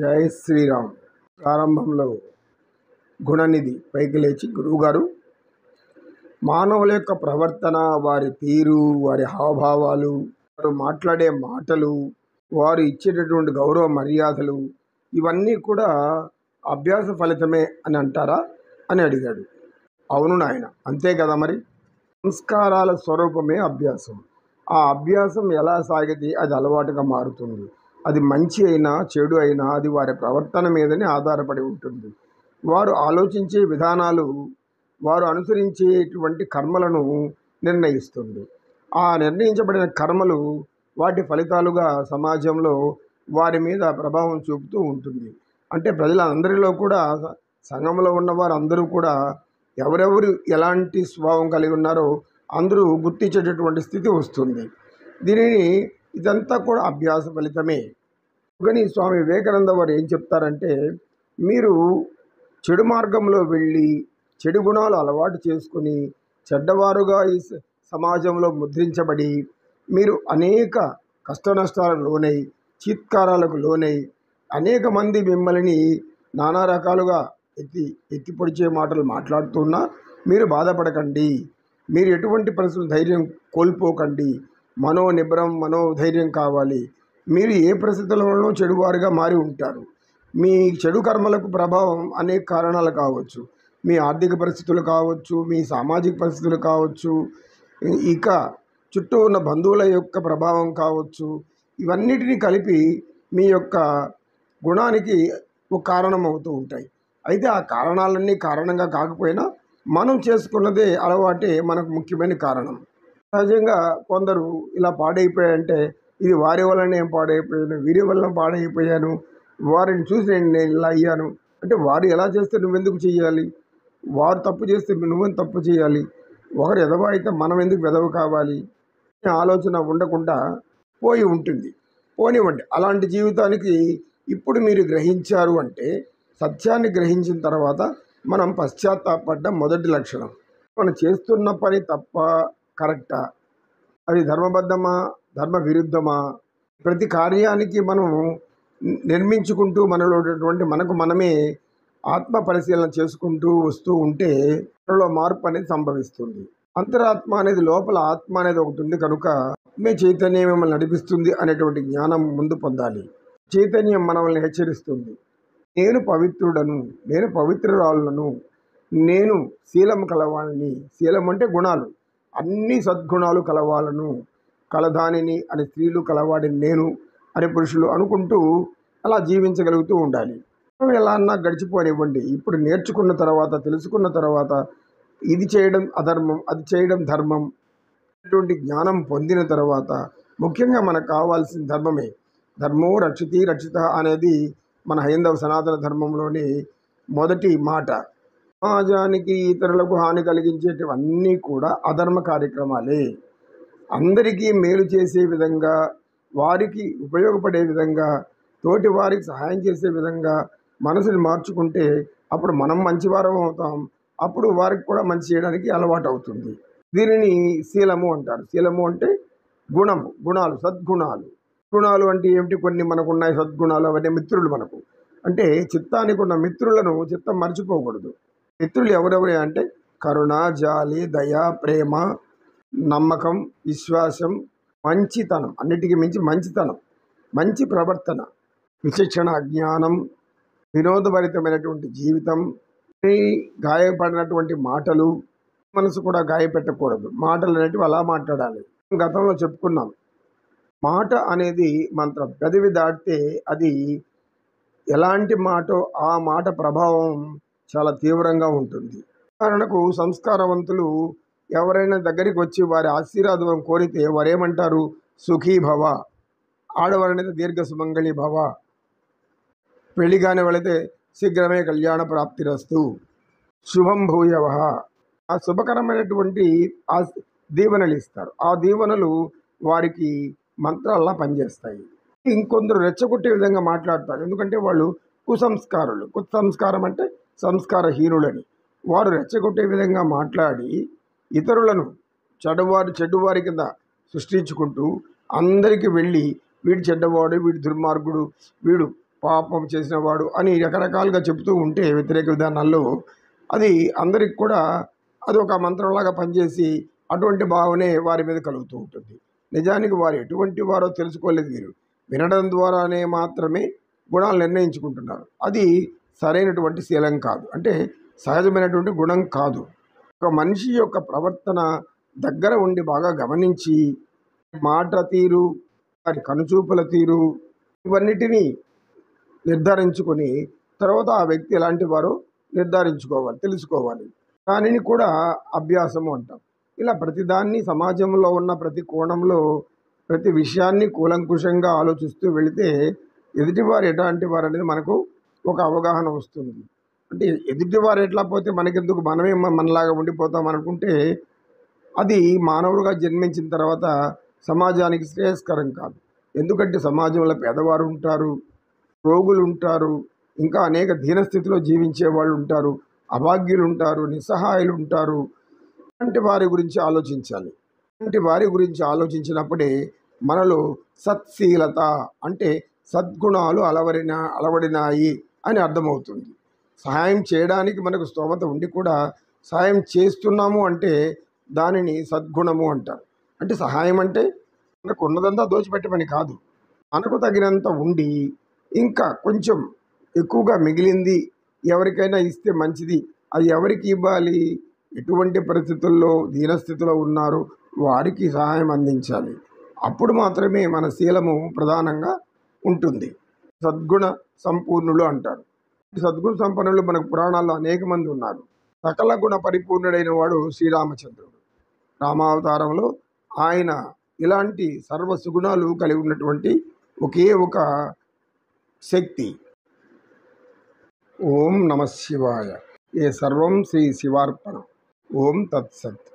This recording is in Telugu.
జై శ్రీరామ్. ప్రారంభంలో గుణనిధి పైకి లేచి, గురువుగారు, మానవుల యొక్క ప్రవర్తన, వారి తీరు, వారి హావభావాలు, వారు మాట్లాడే మాటలు, వారు ఇచ్చేటటువంటి గౌరవ మర్యాదలు, ఇవన్నీ కూడా అభ్యాస ఫలితమే అని అంటారా అని అడిగాడు. అవును నాయన, అంతే కదా. మరి సంస్కారాల స్వరూపమే అభ్యాసం. ఆ అభ్యాసం ఎలా సాగితే అది అలవాటుగా మారుతుంది. అది మంచి అయినా చెడు అయినా అది వారి ప్రవర్తన మీదనే ఆధారపడి ఉంటుంది. వారు ఆలోచించే విధానాలు, వారు అనుసరించేటువంటి కర్మలను నిర్ణయిస్తుంది. ఆ నిర్ణయించబడిన కర్మలు వాటి ఫలితాలుగా సమాజంలో వారి మీద ప్రభావం చూపుతూ ఉంటుంది. అంటే ప్రజలందరిలో కూడా, సంఘంలో ఉన్న వారు అందరూ కూడా ఎవరెవరు ఎలాంటి స్వభావం కలిగి ఉన్నారో అందరూ గుర్తించేటటువంటి స్థితి వస్తుంది. ఇదంతా కూడా అభ్యాస ఫలితమే. కానీ స్వామి వివేకానంద వారు ఏం చెప్తారంటే, మీరు చెడు మార్గంలో వెళ్ళి చెడు గుణాలు అలవాటు చేసుకుని చెడ్డవారుగా ఈ సమాజంలో ముద్రించబడి మీరు అనేక కష్ట నష్టాలకు లోనై, చీత్కారాలకు లోనై, అనేక మంది మిమ్మల్ని నానా రకాలుగా ఎత్తి పొడిచే మాటలు మాట్లాడుతున్నా మీరు బాధపడకండి. మీరు ఎటువంటి పరిస్థితులు ధైర్యం కోల్పోకండి. మనోధైర్యం కావాలి. మీరు ఏ పరిస్థితులలో చెడువారుగా మారి ఉంటారు. మీ చెడు కర్మలకు ప్రభావం అనేక కారణాలు కావచ్చు. మీ ఆర్థిక పరిస్థితులు కావచ్చు, మీ సామాజిక పరిస్థితులు కావచ్చు, ఇక చుట్టూ ఉన్న బంధువుల యొక్క ప్రభావం కావచ్చు. ఇవన్నిటినీ కలిపి మీ యొక్క గుణానికి ఒక కారణం అవుతూ ఉంటాయి. అయితే ఆ కారణాలన్నీ కారణంగా కాకపోయినా మనం చేసుకున్నదే అలవాటే మనకు ముఖ్యమైన కారణం. సహజంగా కొందరు ఇలా పాడైపోయాయంటే ఇది వారి వల్ల నేను పాడైపోయాను, వీరి వల్ల పాడైపోయాను, వారిని చూసి నేను ఇలా అయ్యాను అంటే, వారు ఎలా చేస్తే నువ్వెందుకు చేయాలి? వారు తప్పు చేస్తే నువ్వెందుకు తప్పు చేయాలి? ఒకరు ఎదవ అయితే మనం ఎందుకు వెదవ కావాలి? ఆలోచన ఉండకుండా పోయి ఉంటుంది. పోనివ్వండి. అలాంటి జీవితానికి ఇప్పుడు మీరు గ్రహించారు అంటే, సత్యాన్ని గ్రహించిన తర్వాత మనం పశ్చాత్తాపడ్డం మొదటి లక్షణం. మనం చేస్తున్న పని తప్ప కరెక్టా, అది ధర్మబద్ధమా, ధర్మ విరుద్ధమా, ప్రతి కార్యానికి మనం నిర్మించుకుంటూ మనకు మనమే ఆత్మ పరిశీలన చేసుకుంటూ వస్తూ ఉంటే మనలో మార్పు అనేది సంభవిస్తుంది. అంతరాత్మ అనేది, లోపల ఆత్మ అనేది ఒకటి ఉంది కనుక ఆత్మే చైతన్యం మిమ్మల్ని నడిపిస్తుంది అనేటువంటి జ్ఞానం ముందు పొందాలి. చైతన్యం మనల్ని హెచ్చరిస్తుంది. నేను పవిత్రుడను, నేను పవిత్రురాలను, నేను శీలం కలవాలని. శీలం అంటే గుణాలు, అన్ని సద్గుణాలు కలవాలను. కలదానిని అని స్త్రీలు, కలవాడిని నేను అని పురుషులు అనుకుంటూ అలా జీవించగలుగుతూ ఉండాలి. ఎలా అన్నా గడిచిపోనివ్వండి. ఇప్పుడు నేర్చుకున్న తర్వాత, తెలుసుకున్న తర్వాత ఇది చేయడం అధర్మం, అది చేయడం ధర్మం అటువంటి జ్ఞానం పొందిన తర్వాత ముఖ్యంగా మనకు కావాల్సిన ధర్మమే. ధర్మో రక్షితి రక్షిత అనేది మన హైందవ సనాతన ధర్మంలోని మొదటి మాట. సమాజానికి, ఇతరులకు హాని కలిగించేటివన్నీ కూడా అధర్మ కార్యక్రమాలే. అందరికీ మేలు చేసే విధంగా, వారికి ఉపయోగపడే విధంగా, తోటి వారికి సహాయం చేసే విధంగా మనసుని మార్చుకుంటే అప్పుడు మనం మంచివారం అవుతాం. అప్పుడు వారికి కూడా మంచి చేయడానికి అలవాటు అవుతుంది. దీనిని శీలము అంటారు. శీలము అంటే గుణము, గుణాలు, సద్గుణాలు. గుణాలు అంటే ఏమిటి? కొన్ని మనకున్నాయి సద్గుణాలు, అవన్నీ మిత్రులు మనకు. అంటే చిత్తానికి ఉన్న మిత్రులను చిత్తం మర్చిపోకూడదు. మిత్రులు ఎవరెవరే అంటే కరుణ, జాలి, దయ, ప్రేమ, నమ్మకం, విశ్వాసం, మంచితనం, అన్నిటికీ మించి మంచితనం, మంచి ప్రవర్తన, విచక్షణ, అజ్ఞానం, వినోదభరితమైనటువంటి జీవితం, గాయపడినటువంటి మాటలు, మనసు కూడా గాయపెట్టకూడదు. మాటలు అనేటివి అలా మాట్లాడాలి. గతంలో చెప్పుకున్నాం, మాట అనేది మంత్రం. పెదవి దాటితే అది ఎలాంటి మాటో ఆ మాట ప్రభావం చాలా తీవ్రంగా ఉంటుంది. ఉదాహరణకు సంస్కారవంతులు ఎవరైనా దగ్గరికి వచ్చి వారి ఆశీర్వాదం కోరితే వారేమంటారు? సుఖీ భవ. ఆడవారనైతే దీర్ఘ సుమంగళి భవ. పెళ్లిగానే వెళితే శీఘ్రమే కళ్యాణ ప్రాప్తిరస్తు, శుభం భూయవ. ఆ శుభకరమైనటువంటి ఆ దీవెనలు ఇస్తారు. ఆ దీవెనలు వారికి మంత్రాల్లా పనిచేస్తాయి. ఇంకొందరు రెచ్చగొట్టే విధంగా మాట్లాడతారు. ఎందుకంటే వాళ్ళు కుసంస్కారులు. కుసంస్కారం అంటే సంస్కారహీనులని. వారు రెచ్చగొట్టే విధంగా మాట్లాడి ఇతరులను చెడ్డవారి కింద సృష్టించుకుంటూ అందరికీ వెళ్ళి వీడు చెడ్డవాడు, వీడు దుర్మార్గుడు, వీడు పాపం చేసినవాడు అని రకరకాలుగా చెబుతూ ఉంటే వ్యతిరేక విధానాల్లో అది అందరికి కూడా అది ఒక మంత్రంలాగా పనిచేసి అటువంటి భావనే వారి మీద కలుగుతూ ఉంటుంది. నిజానికి వారు ఎటువంటి వారో తెలుసుకోలేదు వీరు. వినడం ద్వారానే మాత్రమే గుణాలు నిర్ణయించుకుంటున్నారు. అది సరైనటువంటి శీలం కాదు, అంటే సహజమైనటువంటి గుణం కాదు. ఒక మనిషి యొక్క ప్రవర్తన దగ్గర ఉండి బాగా గమనించి మాట తీరు, వారి కనుచూపుల తీరు, ఇవన్నిటినీ నిర్ధారించుకొని తర్వాత ఆ వ్యక్తి ఎలాంటి వారో నిర్ధారించుకోవాలి, తెలుసుకోవాలి. దానిని కూడా అభ్యాసము అంటాం. ఇలా ప్రతిదాన్ని సమాజంలో ఉన్న ప్రతి కోణంలో ప్రతి విషయాన్ని కూలంకుషంగా ఆలోచిస్తూ వెళితే ఎదుటివారు ఎలాంటి వారు అనేది మనకు ఒక అవగాహన వస్తుంది. అంటే ఎదుటివారు ఎట్లా పోతే మనకెందుకు, మనమే మనలాగా ఉండిపోతాం అనుకుంటే అది మానవుడిగా జన్మించిన తర్వాత సమాజానికి శ్రేయస్కరం కాదు. ఎందుకంటే సమాజంలో పేదవారు ఉంటారు, రోగులు ఉంటారు, ఇంకా అనేక దీనస్థితిలో జీవించే వాళ్ళు ఉంటారు, అభాగ్యులు ఉంటారు, నిస్సహాయులు ఉంటారు. అలాంటి వారి గురించి ఆలోచించాలి. అలాంటి వారి గురించి ఆలోచించినప్పుడే మనలో సత్శీలత అంటే సద్గుణాలు అలవడినాయి అని అర్థమవుతుంది. సహాయం చేయడానికి మనకు స్తోమత ఉండి కూడా సహాయం చేస్తున్నాము అంటే దానిని సద్గుణము అంటారు. అంటే సహాయం అంటే మనకు ఉన్నదంతా దోచిపెట్టమని కాదు, మనకు తగినంత ఉండి ఇంకా కొంచెం ఎక్కువగా మిగిలింది ఎవరికైనా ఇస్తే మంచిది. అది ఎవరికి ఇవ్వాలి, ఎటువంటి పరిస్థితుల్లో దీనస్థితిలో ఉన్నారో వారికి సహాయం అందించాలి. అప్పుడు మాత్రమే మన శీలము ప్రధానంగా ఉంటుంది. సద్గుణ సంపూర్ణులు అంటారు. సద్గుణ సంపన్నులు మనకు పురాణాల్లో అనేక మంది ఉన్నారు. సకల గుణ పరిపూర్ణుడైన వాడు శ్రీరామచంద్రుడు. రామావతారంలో ఆయన ఇలాంటి సర్వ సుగుణాలు కలిగి ఉన్నటువంటి ఒకే ఒక శక్తి. ఓం నమ శివాయ. ఏ సర్వం శ్రీ శివార్పణ. ఓం తత్సత్.